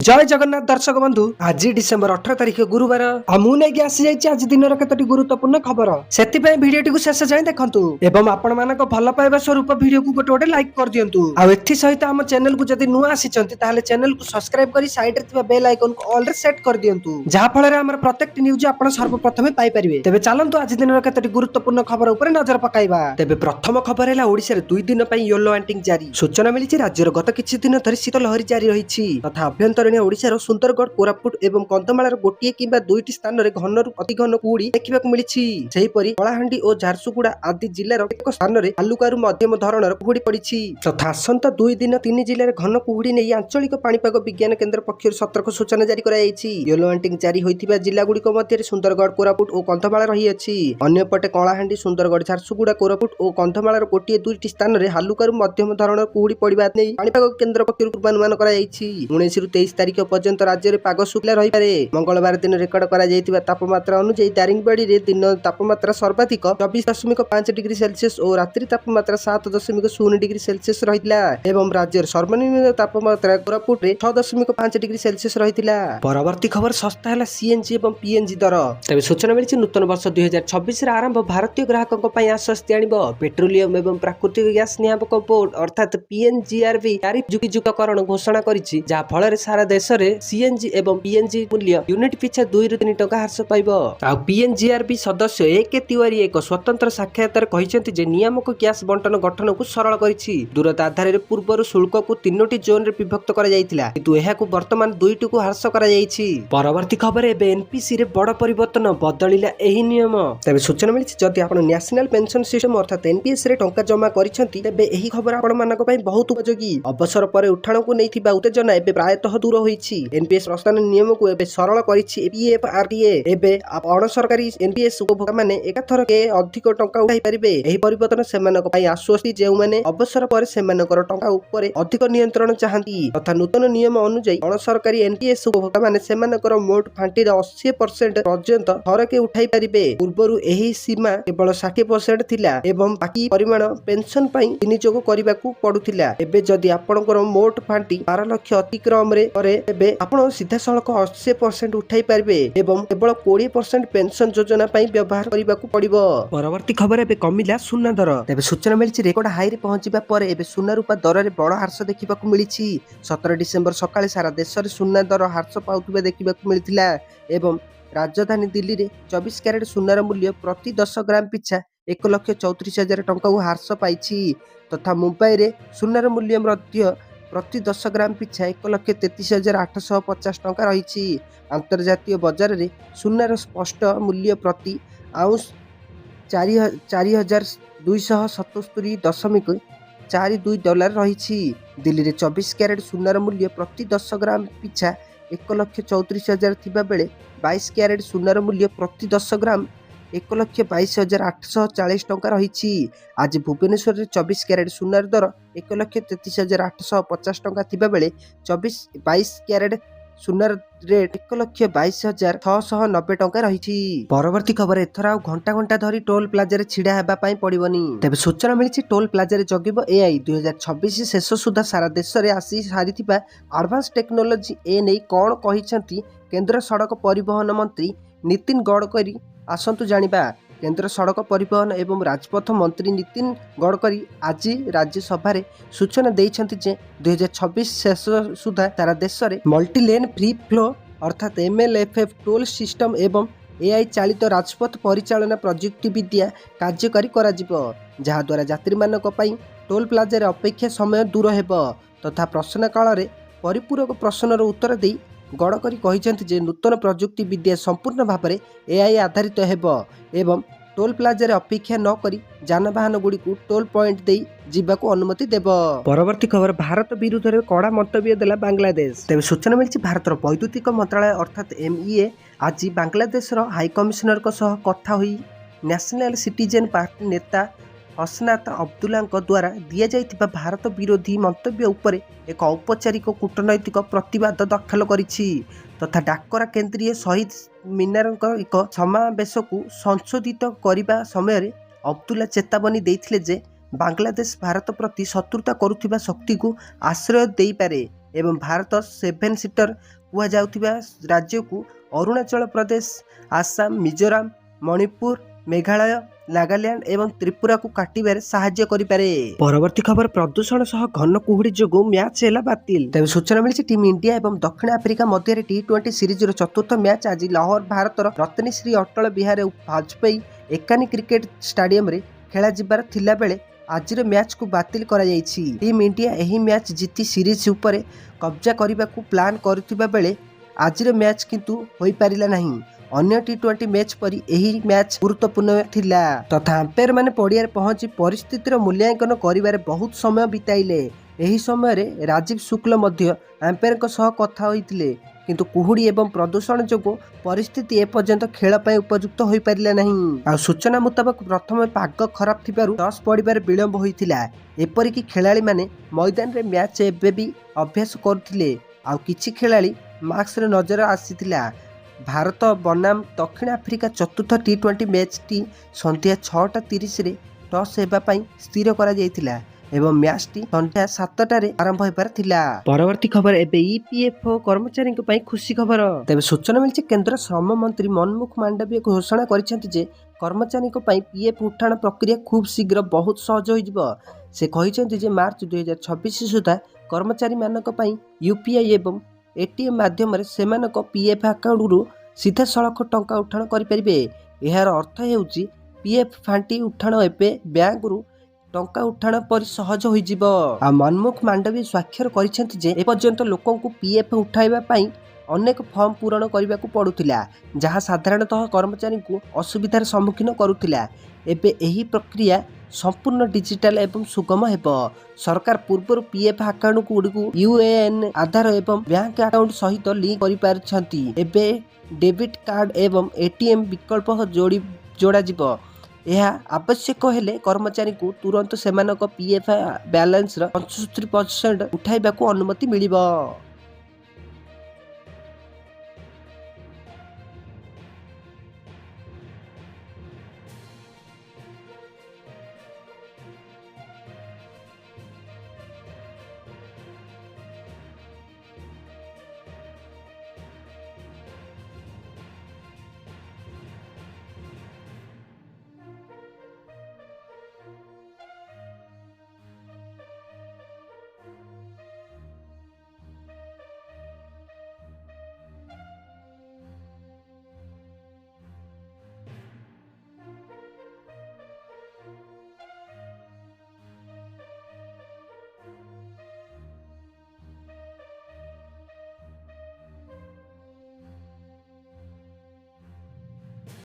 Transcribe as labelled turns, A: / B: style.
A: जय जगन्नाथ दर्शक बंधु आज डिसेम्बर 18 तारिख गुरुवार मु नहीं आसी आज दिन कतोटी गुरुत्वपूर्ण खबर से भिडियो शेष जाए देखु एवं आपण मान भल पाइबा स्वरूप भिडियो को गोटे गोटे लाइक कर दिंतु सहित आम चैनल को जदि नुआ आसी चैनल को सब्सक्राइब कर साइड रे बेल आइकन को ऑल रे सेट कर दिंतु जहाँ फल आम प्रत्येक न्यूज आप सर्वप्रथम पाइपर तेज चलतु आज दिन कतोटी गुरुत्वपूर्ण खबर उपर नजर पकाइबा। तेज प्रथम खबर है ओडिशा 2 दिन येलो वार्निंग जारी सूचना मिली राज्यर गत किछि दिन धरी शीत लहरी जारी रही तथा अभ्यंतरीण ओडिशार सुंदरगढ़ कोरापुट एवं कंधमालार गोटे किंबा दुईटी स्थान में घनरू अति घन कुहुड़ी देखा मिली। सेहीपरि कलाहांडी और झारसुगुड़ा आदि जिलार एक स्थान में हालुकारू मध्यम धरणर कुहुड़ी पड़ी तथा आसंता 2 दिन 3 जिले घन कुहुड़ी नहीं आंचलिक पाणीपाग विज्ञान केन्द्र पक्षर सतर्क सूचना जारी कराई। येलो वार्निंग जारी होइतिबा जिलागुड़िक मध्य सुंदरगढ़ कोरापुट और कंधमाला रही अन्यपटे कलाहांडी सुंदरगढ़ झारसुगुड़ा कोरापुट और कंधमालार गोटे दुईटी स्थान में हालुकारू मध्यम धरणर कुहुड़ी पड़ा नहीं पाणीपाग केन्द्र पक्षर पूर्वानुमान कराई। 19 ରୁ 23 तारिख पर्यंत राज्य में पाग शुक्ला रही मंगलवार दिन रेकर्ड कर तापमात्रा अनुसार दारिंगबाड़ी रे दिन तापमात्रा सर्वाधिक 24.5 डिग्री सेल्सियस और रात्रि तापमात्रा 7.0 डिग्री सेल्सियस रही एवं राज्य सर्वनिम्न तापमात्रा कोरापुट रे 6.5 डिग्री सेल्सियस रही। परवर्ती खबर सस्ता है सीएनजी और पीएनजी दर। तेज सूचना मिली नूतन वर्ष 2026 आरंभ भारतीय ग्राहकों आश्वस्ति आनिब पेट्रोलियम एवं प्राकृतिक गैस नियामक बोर्ड अर्थात पीएनजीआरबी तारिफ जुगीजुगकरण घोषणा करिछि जहा फल सारा देश में सीएनजी एवं पीएनजी मूल्य यूनिट पिछा 2 ରୁ 3 टंका ह्रास पाइब। पीएनजीआरबी सदस्य ए.के. तिवारी एक स्वतंत्र साक्षात्कार कहते जे नियामक गैस बंटन गठन को सरल करिछि। दूरता आधार पूर्व शुल्क को 3ଟି जोन रे विभक्त करा जायतिला किंतु एहाकु वर्तमान 2ଟି को ह्रास करा जायछि। परवर्ती खबर एबे एनपीसी रे बड़ परिवर्तन बदलिला एही नियम। तबे सूचना मिलिछि जदि आपण नेशनल पेंशन सिस्टम अर्थात एनपीएस रे टंका जमा करिसंती तेबे एही खबर आपण मानक पई बहुत उपयोगी। अवसर पर उठाण को नैथिबा उत्तेजना एबे प्रायतः दूर होईछि। एनपीएस प्रस्थान नियम को एबे सरल करिछि पीएफआरडीए। एबे अण सरकारी एनपीएस उपभोक्ता माने एकाथर के अधिक टंका उठाई परिबे। एही परिवर्तन सेमानक पई आश्वस्ति जेउ माने अवसर पर सेमानकर टंका ऊपर अधिक नियंत्रण चाहंती तथा नूतन नियम अनुसार अण सरकारी एनपीएस उपभोक्ता माने सेमानकर मोट फांटीर 80% पर्यंत थरके उठाई परिबे। पूर्वरु एही सीमा केवल 60% थिला एवं बाकी परिमाण पेंशन पई विनियोग करिबाकू पडुथिला। एबे जदि आपनकर मोट फांटी 12 लाख अतिक्रम रे करे एबे आपण सीधा सड़क 80% उठाई पारिबे एवं केवल 20% पेंशन योजना पई व्यवहार करिबाकू पड़िबो। परवर्ती खबर एबे कमिला सुना दर। तेबे सूचना मिलिछि रेकर्ड हाई रे पहुंचीबा पर एबे सुना रूपा दर रे बड़ ह्रास देखिबाकू मिलिछि। 17 डिसेंबर सकाळे सारा देश रे सुना दर ह्रास पाउथिबा देखिबाकू मिलिथिला एवं राजधानी दिल्ली रे 24 कैरेट सुनार मूल्य प्रति 10 ग्राम पिछा 1,34,000 टंका ह्रास पाइछि तथा मुंबई रे सुनार मूल्य मध्य प्रति 10 ग्राम पिछा 1,33,850 टंका रही। अंतर्जातीय बाजार रे सुनार स्पष्ट मूल्य प्रति आउंस 4,277.42 डॉलर रही। दिल्ली रे 24 कैरेट सुनार मूल्य प्रति 10 ग्राम पिछा 1,34,000 थिबा बेले 22 कैरेट सुनार मूल्य प्रति 10 ग्राम 1,22,840 टंका रही। आज भुवनेश्वर रे 24 कैरेट सुनार दर 1,33,850 टंका थिबा बेले 22 कैरेट सुनार रेट 1,22,690 टंका रही। परवर्ती खबर एथर आ घंटा घंटा धरी टोल प्लाजा रे छिड़ा हेबा पई पड़िबनी। तेबे सूचना मिलिछि टोल प्लाजा रे जगिबो एआई 2026 शेष सुधा सारा देश रे आसी सारिथिबा एडवांस टेक्नोलॉजी ए नै कोन कहिसंती केंद्र सड़क परिवहन मंत्री नितिन गडकरी। आसंतु जानिबा केंद्र सड़क परिवहन एवं राजपथ मंत्री नितिन गडकरी आज राज्यसभा रे सूचना देइछंती जे 2026 शेष सुधा सारा देश रे मल्टी लेन फ्री फ्लो अर्थात एमएलएफएफ टोल सिस्टम एवं एआई चालित राजपथ परिचालना प्रयुक्ति विद्या कार्यकारी करा जिवो जहा द्वारा यात्री मानक पई टोल प्लाजा रे अपेक्षा समय दूर हेबो तथा प्रश्न काल रे परिपूरक प्रश्नर उत्तर देई गडकरी कहिसंती जे नूतन प्रयुक्ति विद्या संपूर्ण भाव में एआई आधारित हेबो एवं टोल प्लाजा रे अपेक्षा न करी जानवाहन गुड़ी को टोल पॉइंट देई जीवाकू अनुमति देबो। परवर्ती खबर भारत विरुद्ध रे कड़ा मंतव्य देला बांग्लादेश। तेबे सूचना मिलिछि भारतर वैद्युतिक मंत्रालय अर्थात एमईए आज बांग्लादेश रो हाई कमिशनर को सह कथा होई नेशनल सिटीजन पार्टी नेता हसनात अब्दुल्ला द्वारा दि जाइथिबा भारत विरोधी मंतव्य उपरे एक औपचारिक कूटनैतिक प्रतिवाद दाखल करिछि तथा डाकरा केंद्रीय शहीद मिनार एक समावेश को संशोधित करने समय अब्दुल्ला चेतावनी देइथिले जे बांग्लादेश भारत प्रति शत्रुता करुथिबा शक्ति को आश्रय देई पारे ଏବଂ ଭାରତ 7 ସିଟର କୁହାଯାଉଥିବା ରାଜ୍ୟକୁ ଅରୁଣାଚଳ ପ୍ରଦେଶ, ଆସାମ, ମିଜୋରାମ, ମଣିପୁର, ମେଘାଳୟ, ନାଗାଲ୍ୟାଣ୍ଡ ଏବଂ ତ୍ରିପୁରାକୁ କାଟିବାରେ ସାହାଯ୍ୟ କରିପାରେ। ପରବର୍ତ୍ତୀ ଖବର, ପ୍ରଦୂଷଣ ସହ ଘନ କୁହୁଡ଼ି ଯୋଗୁଁ ମ୍ୟାଚ୍ ହେଲା ବାତିଲ। ତେବେ ସୂଚନା ମିଳିଛି ଟିମ୍ ଇଣ୍ଡିଆ ଏବଂ ଦକ୍ଷିଣ ଆଫ୍ରିକା ମଧ୍ୟରେ T20 ସିରିଜର ଚତୁର୍ଥ ମ୍ୟାଚ୍ ଆଜି ଲାହୋର ଭାରତର ରତ୍ନଶ୍ରୀ ଅଟଳ ବିହାରୀ ବାଜପେୟୀ ଏକାନୀ କ୍ରିକେଟ ଷ୍ଟାଡିୟମରେ ଖେଳାଯିବାର ଥିଲାବେଳେ ଆଜିର ମ୍ୟାଚ୍କୁ ବାତିଲ କରାଯାଇଛି। ଟିମ୍ ଇଣ୍ଡିଆ ଏହି ମ୍ୟାଚ୍ ଜିତି ସିରିଜ ଉପରେ କବ୍ଜା କରିବାକୁ ପ୍ଲାନ୍ କରୁଥିବା ବେଳେ ଆଜିର ମ୍ୟାଚ୍ କିନ୍ତୁ ହୋଇପାରିଲା ନାହିଁ। ଅନ୍ୟ T20 ମ୍ୟାଚ୍ ପରି ଏହି ମ୍ୟାଚ୍ ଗୁରୁତ୍ୱପୂର୍ଣ୍ଣ ଥିଲା ତଥା ଆମ୍ପାୟାର ମାନେ ପଡ଼ିଆରେ ପହଞ୍ଚି ପରିସ୍ଥିତିର ମୂଲ୍ୟାଙ୍କନ କରିବାରେ ବହୁତ ସମୟ ବିତାଇଲେ। ଏହି ସମୟରେ ରାଜୀବ ଶୁକ୍ଲ ମଧ୍ୟ ଆମ୍ପାୟାରଙ୍କ ସହ କଥା ହୋଇଥିଲେ, କିନ୍ତୁ କୁହୁଡ଼ି ଏବଂ ପ୍ରଦୂଷଣ ଯୋଗୁଁ ପରିସ୍ଥିତି ଏପର୍ଯ୍ୟନ୍ତ ଖେଳ ପାଇଁ ଉପଯୁକ୍ତ ହୋଇପାରିଲା ନାହିଁ। ଆଉ ସୂଚନା ମୁତାବକ ପ୍ରଥମେ ପାଗ ଖରାପ ଥିବାରୁ ଟସ୍ ପଡ଼ିବାରେ ବିଳମ୍ବ ହୋଇଥିଲା। ଏପରିକି ଖେଳାଳିମାନେ ମଇଦାନରେ ମ୍ୟାଚ୍ ଏବେ ବି ଅଭ୍ୟାସ କରୁଥିଲେ। ଆଉ କିଛି ଖେଳାଳି ମାସ୍କରେ ନଜର ଆସିଥିଲା। ଭାରତ ବନାମ ଦକ୍ଷିଣ ଆଫ୍ରିକା ଚତୁର୍ଥ T20 ମ୍ୟାଚ୍ଟି ସନ୍ଧ୍ୟା 6:30ରେ ଟସ୍ ହେବା ପାଇଁ ସ୍ଥିର କରାଯାଇଥିଲା ଏବଂ ମ୍ୟାଚ୍ଟି ସନ୍ଧ୍ୟା 7ଟାରେ ଆରମ୍ଭ ହେବାର ଥିଲା। ପରବର୍ତ୍ତୀ ଖବର, ଏବେ EPFO କର୍ମଚାରୀଙ୍କ ପାଇଁ ଖୁସି ଖବର। ତେବେ ସୂଚନା ମିଳିଛି କେନ୍ଦ୍ର ଶ୍ରମ ମନ୍ତ୍ରୀ ମନସୁଖ ମାଣ୍ଡବୀୟ ଘୋଷଣା କରିଛନ୍ତି ଯେ କର୍ମଚାରୀଙ୍କ ପାଇଁ PF ଉଠାଣ ପ୍ରକ୍ରିୟା ଖୁବ୍ ଶୀଘ୍ର ବହୁତ ସହଜ ହୋଇଯିବ। ସେ କହିଛନ୍ତି ଯେ ମାର୍ଚ୍ଚ 2026 ସୁଦ୍ଧା କର୍ମଚାରୀମାନଙ୍କ ପାଇଁ UPI ଏବଂ ATM ମାଧ୍ୟମରେ ସେମାନଙ୍କ PF ଆକାଉଣ୍ଟରୁ ସିଧାସଳଖ ଟଙ୍କା ଉଠାଣ କରିପାରିବେ। ଏହାର ଅର୍ଥ ହେଉଛି PF ଫାଣ୍ଡି ଉଠାଣ ଏବେ ବ୍ୟାଙ୍କରୁ ଟଙ୍କା ଉଠାଣ ପରି ସହଜ ହୋଇଯିବ। ଆଉ ମନସୁଖ ମାଣ୍ଡବୀୟ ସ୍ୱାକ୍ଷର କରିଛନ୍ତି ଯେ ଏପର୍ଯ୍ୟନ୍ତ ଲୋକଙ୍କୁ PF ଉଠାଇବା ପାଇଁ ଅନେକ ଫର୍ମ ପୂରଣ କରିବାକୁ ପଡୁଥିଲା, ଯାହା ସାଧାରଣତଃ କର୍ମଚାରୀଙ୍କୁ ଅସୁବିଧାର ସମ୍ମୁଖୀନ କରୁଥିଲା। ଏବେ ଏହି ପ୍ରକ୍ରିୟା ସମ୍ପୂର୍ଣ୍ଣ ଡିଜିଟାଲ ଏବଂ ସୁଗମ ହେବ। ସରକାର ପୂର୍ବରୁ PF ଆକାଉଣ୍ଟ ଗୁଡ଼ିକୁ UAN, ଆଧାର ଏବଂ ବ୍ୟାଙ୍କ ଆକାଉଣ୍ଟ ସହିତ ଲିଙ୍କ କରିପାରିଛନ୍ତି। ଏବେ ଡେବିଟ୍ କାର୍ଡ ଏବଂ ATM ବିକଳ୍ପ ଯୋଡ଼ାଯିବ। ଏହା ଆବଶ୍ୟକ ହେଲେ କର୍ମଚାରୀଙ୍କୁ ତୁରନ୍ତ ସେମାନଙ୍କ PF ବାଲାନ୍ସର 75% ଉଠାଇବାକୁ ଅନୁମତି ମିଳିବ।